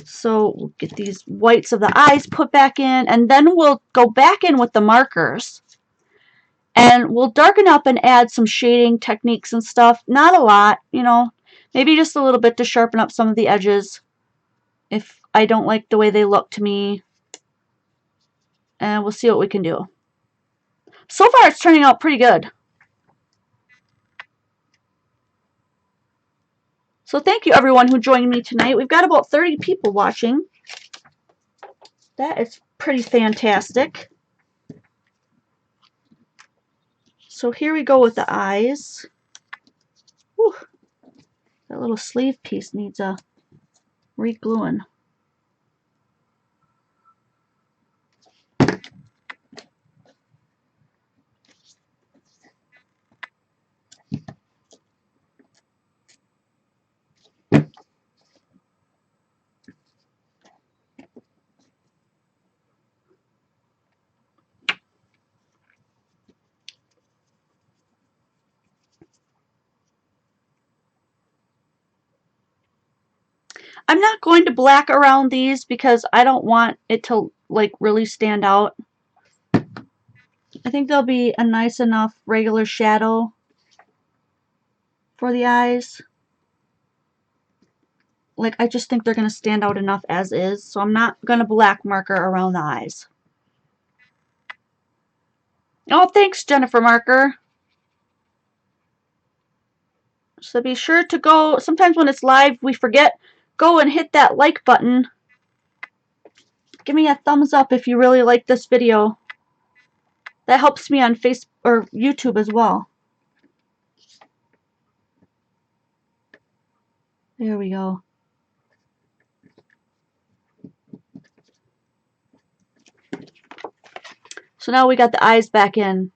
So we'll get these whites of the eyes put back in, and then we'll go back in with the markers. And we'll darken up and add some shading techniques and stuff. Not a lot, you know, maybe just a little bit to sharpen up some of the edges if I don't like the way they look to me. And we'll see what we can do. So far, it's turning out pretty good. So thank you, everyone who joined me tonight. We've got about 30 people watching. That is pretty fantastic. So here we go with the eyes. Whew. That little sleeve piece needs a re-gluing. I'm not going to black around these because I don't want it to like really stand out. I think there'll be a nice enough regular shadow for the eyes. Like, I just think they're going to stand out enough as is, so I'm not going to black marker around the eyes. Oh, thanks, Jennifer Marker. So be sure to go, sometimes when it's live, we forget, go and hit that like button. Give me a thumbs up if you really like this video. That helps me on Facebook or YouTube as well. There we go. So now we got the eyes back in.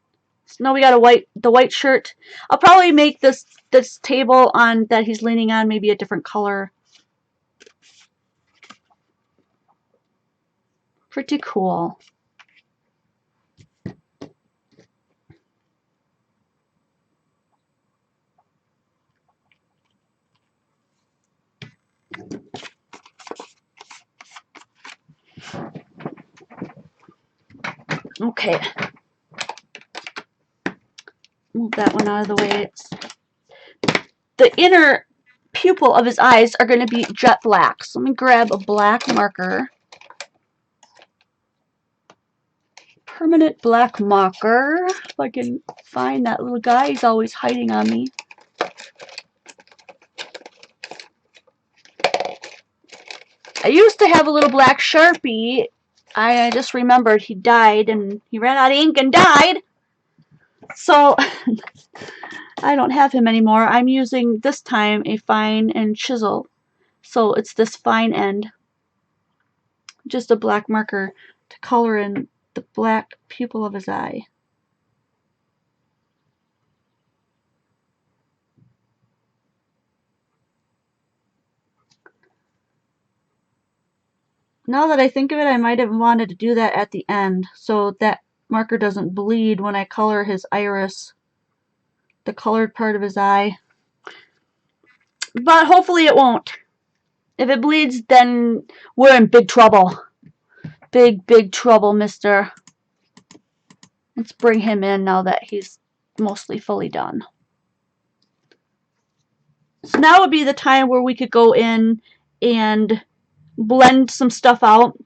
So now we got the white shirt. I'll probably make this table on that he's leaning on maybe a different color. Pretty cool. Okay. Move that one out of the way. The inner pupil of his eyes are going to be jet black. So let me grab a black marker. Permanent black marker. If I can find that little guy, he's always hiding on me. I used to have a little black Sharpie. I just remembered he died and he ran out of ink and died. So I don't have him anymore. I'm using this time a fine and chisel. So it's this fine end. Just a black marker to color in the black pupil of his eye. Now that I think of it, I might have wanted to do that at the end so that marker doesn't bleed when I color his iris, the colored part of his eye. But hopefully it won't. If it bleeds, then we're in big trouble. Big, big trouble, mister. Let's bring him in now that he's mostly fully done. So now would be the time where we could go in and blend some stuff out.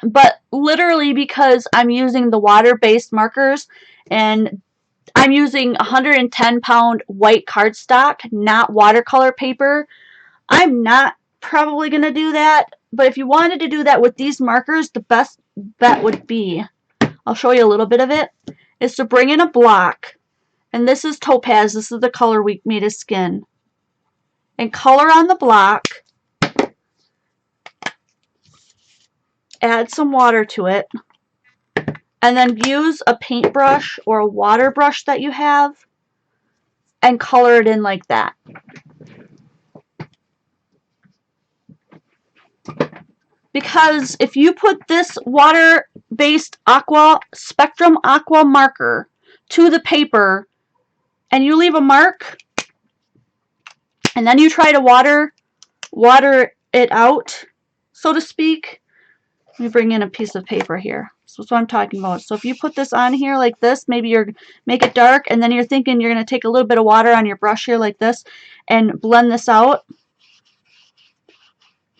But literally, because I'm using the water-based markers and I'm using 110-pound white cardstock, not watercolor paper, I'm not probably going to do that. But if you wanted to do that with these markers, the best bet would be, I'll show you a little bit of it, is to bring in a block. And this is Topaz. This is the color we made his skin. And color on the block. Add some water to it. And then use a paintbrush or a water brush that you have and color it in like that. Because if you put this water-based aqua, Spectrum Aqua marker to the paper and you leave a mark and then you try to water it out, so to speak. Let me bring in a piece of paper here. So that's what I'm talking about. So if you put this on here like this, maybe you're make it dark, and then you're thinking you're going to take a little bit of water on your brush here like this and blend this out.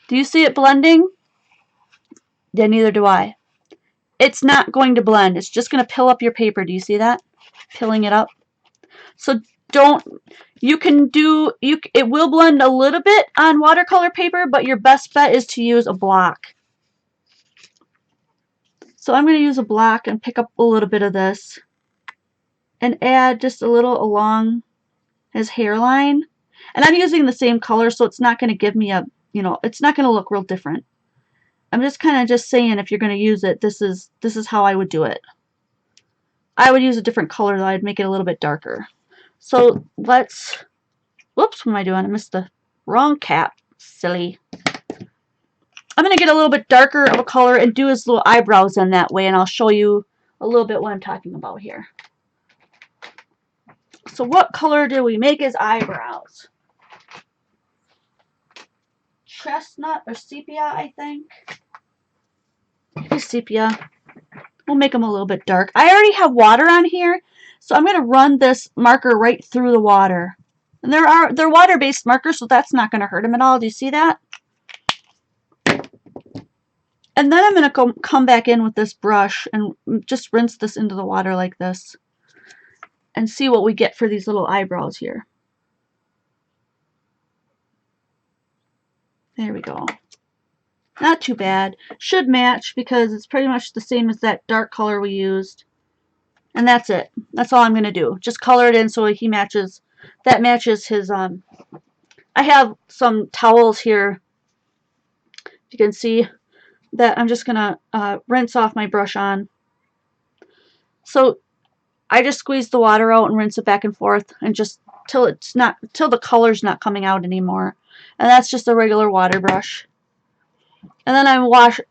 Do you see it blending? Yeah, neither do I. It's not going to blend. It's just going to pill up your paper. Do you see that? Pilling it up. So don't, you can do, it will blend a little bit on watercolor paper, but your best bet is to use a block. So I'm going to use a block and pick up a little bit of this and add just a little along his hairline. And I'm using the same color, so it's not going to give me a, it's not going to look real different. I'm just kind of just saying, if you're going to use it, this is how I would do it. I would use a different color though. I'd make it a little bit darker. So let's, whoops, what am I doing? I missed the wrong cap. Silly. I'm going to get a little bit darker of a color and do his little eyebrows in that way, and I'll show you a little bit what I'm talking about here. So what color do we make his eyebrows? Chestnut or sepia, I think. Maybe sepia. We'll make them a little bit dark. I already have water on here, so I'm going to run this marker right through the water. And they're water-based markers, so that's not going to hurt them at all. Do you see that? And then I'm going to come back in with this brush and just rinse this into the water like this. And see what we get for these little eyebrows here. There we go. Not too bad. Should match because it's pretty much the same as that dark color we used. And that's it. That's all I'm going to do. Just color it in so he matches. That matches his, I have some towels here. You can see that I'm just going to rinse off my brush on. So I just squeeze the water out and rinse it back and forth, and just till the color's not coming out anymore. And that's just a regular water brush. And then I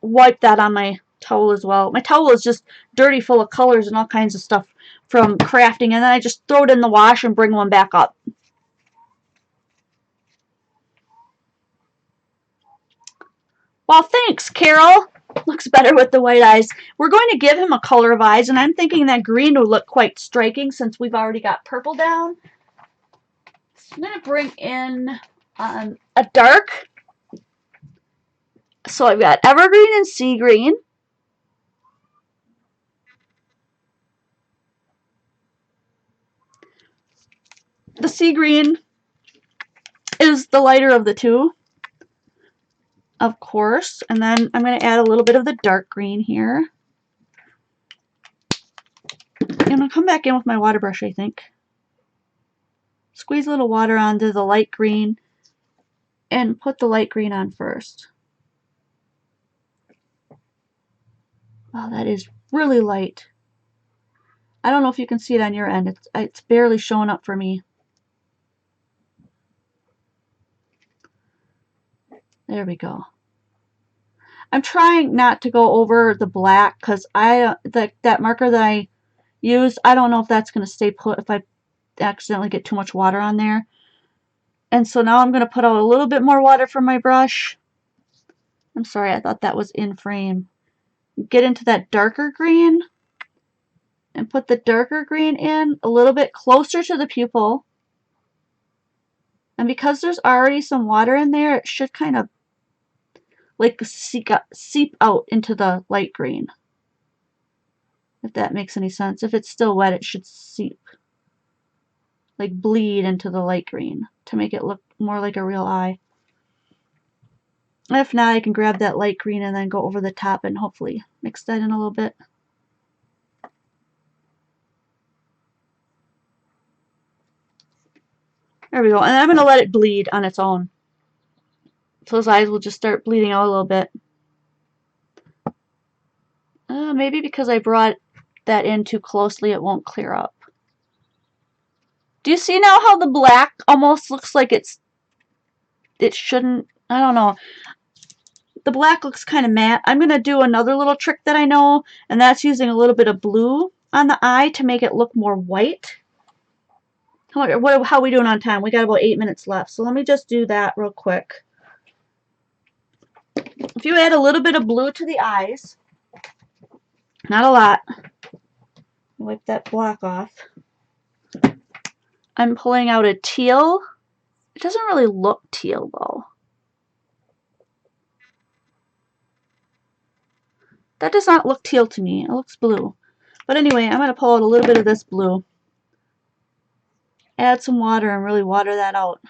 wipe that on my towel as well. My towel is just dirty, full of colors and all kinds of stuff from crafting, and then I just throw it in the wash and bring one back up. Well, thanks, Carol. Looks better with the white eyes. We're going to give him a color of eyes, and I'm thinking that green would look quite striking since we've already got purple down. So I'm going to bring in a dark. So I've got evergreen and sea green. The sea green is the lighter of the two, of course. And then I'm going to add a little bit of the dark green here. And I'll come back in with my water brush, I think. Squeeze a little water onto the light green and put the light green on first. Wow, that is really light. I don't know if you can see it on your end. It's barely showing up for me. There we go. I'm trying not to go over the black because that marker that I used, I don't know if that's going to stay put if I accidentally get too much water on there. And so now I'm going to put out a little bit more water from my brush. I'm sorry, I thought that was in frame. Get into that darker green and put the darker green in a little bit closer to the pupil. And because there's already some water in there, it should kind of like seep out into the light green. If that makes any sense. If it's still wet, it should seep. Like bleed into the light green to make it look more like a real eye. If not, I can grab that light green and then go over the top and hopefully mix that in a little bit. There we go. And I'm going to let it bleed on its own. So his eyes will just start bleeding out a little bit. Maybe because I brought that in too closely, it won't clear up. Do you see now how the black almost looks like it shouldn't? I don't know. The black looks kind of matte. I'm going to do another little trick that I know, and that's using a little bit of blue on the eye to make it look more white. How are we doing on time? We got about 8 minutes left, so let me just do that real quick. If you add a little bit of blue to the eyes, not a lot, wipe that black off. I'm pulling out a teal. It doesn't really look teal though. That does not look teal to me. It looks blue. But anyway, I'm going to pull out a little bit of this blue. Add some water and really water that out.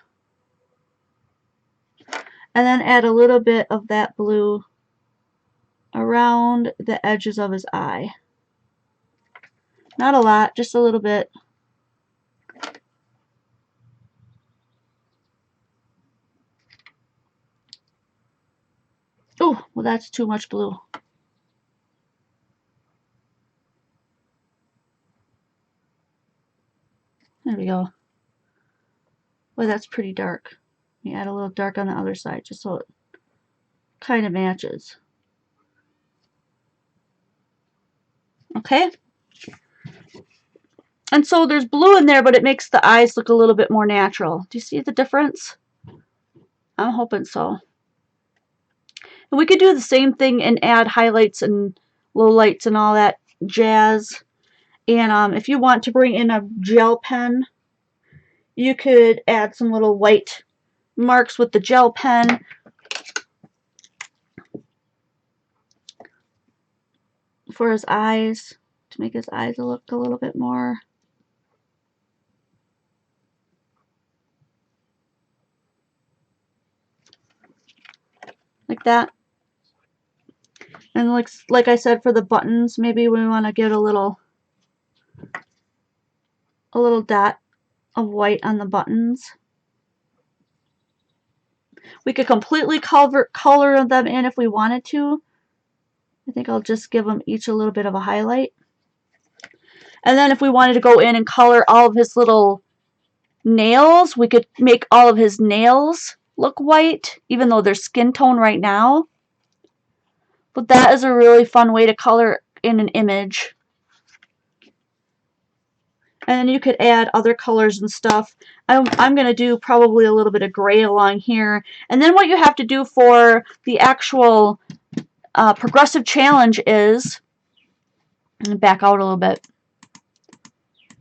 And then add a little bit of that blue around the edges of his eye. Not a lot, just a little bit. Oh, well that's too much blue. There we go. Well, that's pretty dark. You add a little dark on the other side just so it kind of matches. Okay? And so there's blue in there, but it makes the eyes look a little bit more natural. Do you see the difference? I'm hoping so. And we could do the same thing and add highlights and lowlights and all that jazz. And if you want to bring in a gel pen, you could add some little white marks with the gel pen. For his eyes, to make his eyes look a little bit more. Like that. And like I said, for the buttons, maybe we want to get a little dot of white on the buttons. We could completely color them in if we wanted to. I think I'll just give them each a little bit of a highlight. And then if we wanted to go in and color all of his little nails, we could make all of his nails look white, even though they're skin tone right now. But that is a really fun way to color in an image. And then you could add other colors and stuff. I'm going to do probably a little bit of gray along here. And then what you have to do for the actual progressive challenge is, back out a little bit,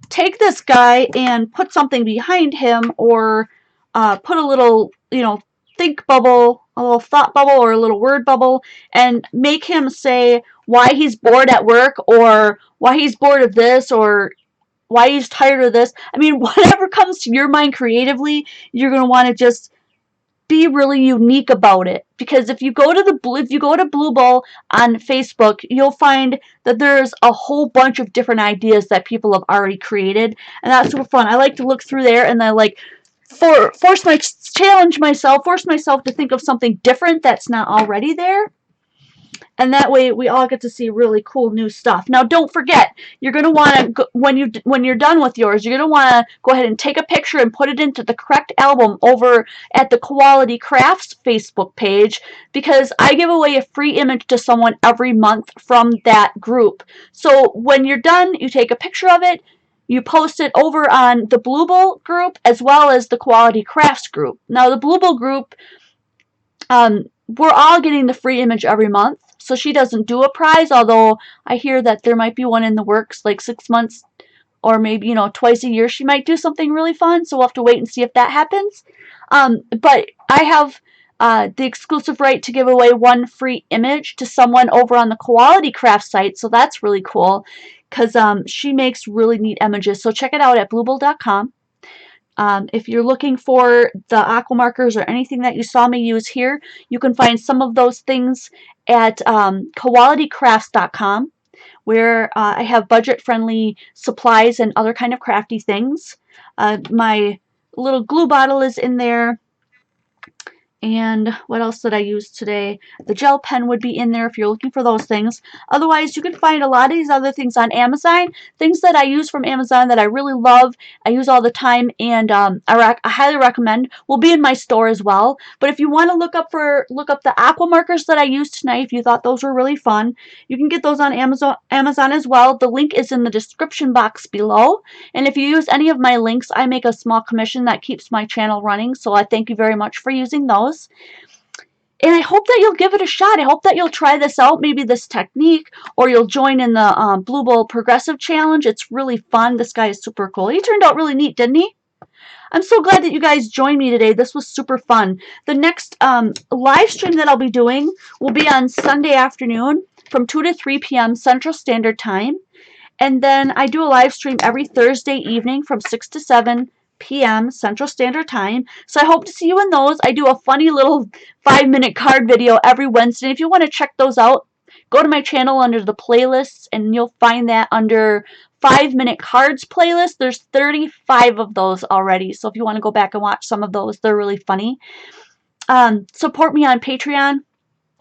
take this guy and put something behind him, or put a little, think bubble, a little thought bubble or a little word bubble, and make him say why he's bored at work, or why he's bored of this, or why he's tired of this. I mean, whatever comes to your mind creatively, you're going to want to just be really unique about it. Because if you go to Bloobel on Facebook, you'll find that there's a whole bunch of different ideas that people have already created, and that's super fun. I like to look through there and I like force myself to think of something different that's not already there. And that way we all get to see really cool new stuff. Now don't forget, you're going to want to, when you're done with yours, you're going to want to go ahead and take a picture and put it into the correct album over at the Quality Crafts Facebook page, because I give away a free image to someone every month from that group. So when you're done, you take a picture of it, you post it over on the Bloobel group as well as the Quality Crafts group. Now the Bloobel group, we're all getting the free image every month, so she doesn't do a prize, although I hear that there might be one in the works, like 6 months or maybe, twice a year she might do something really fun, so we'll have to wait and see if that happens. But I have the exclusive right to give away one free image to someone over on the Quality Craft site, so that's really cool, because she makes really neat images. So check it out at bloobel.com. If you're looking for the aqua markers or anything that you saw me use here, you can find some of those things at qualitycrafts.com, where I have budget-friendly supplies and other kind of crafty things. My little glue bottle is in there. And what else did I use today? The gel pen would be in there if you're looking for those things. Otherwise, you can find a lot of these other things on Amazon. Things that I use from Amazon that I really love, I use all the time, and I highly recommend. Will be in my store as well. But if you want to look up the aqua markers that I used tonight, if you thought those were really fun, you can get those on Amazon as well. The link is in the description box below. And if you use any of my links, I make a small commission that keeps my channel running. So I thank you very much for using those. And I hope that you'll give it a shot. I hope that you'll try this out, maybe this technique, or you'll join in the Bloobel Progressive Challenge. It's really fun. This guy is super cool. He turned out really neat, didn't he? I'm so glad that you guys joined me today. This was super fun. The next live stream that I'll be doing will be on Sunday afternoon from 2 to 3 p.m. Central Standard Time. And then I do a live stream every Thursday evening from 6 to 7 p.m. Central Standard Time. So I hope to see you in those. I do a funny little 5-minute card video every Wednesday. If you want to check those out, go to my channel under the playlists, and you'll find that under 5-minute cards playlist. There's 35 of those already. So if you want to go back and watch some of those, they're really funny. Support me on Patreon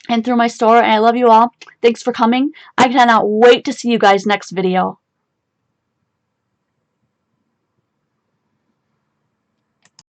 and through my store, and I love you all. Thanks for coming. I cannot wait to see you guys next video.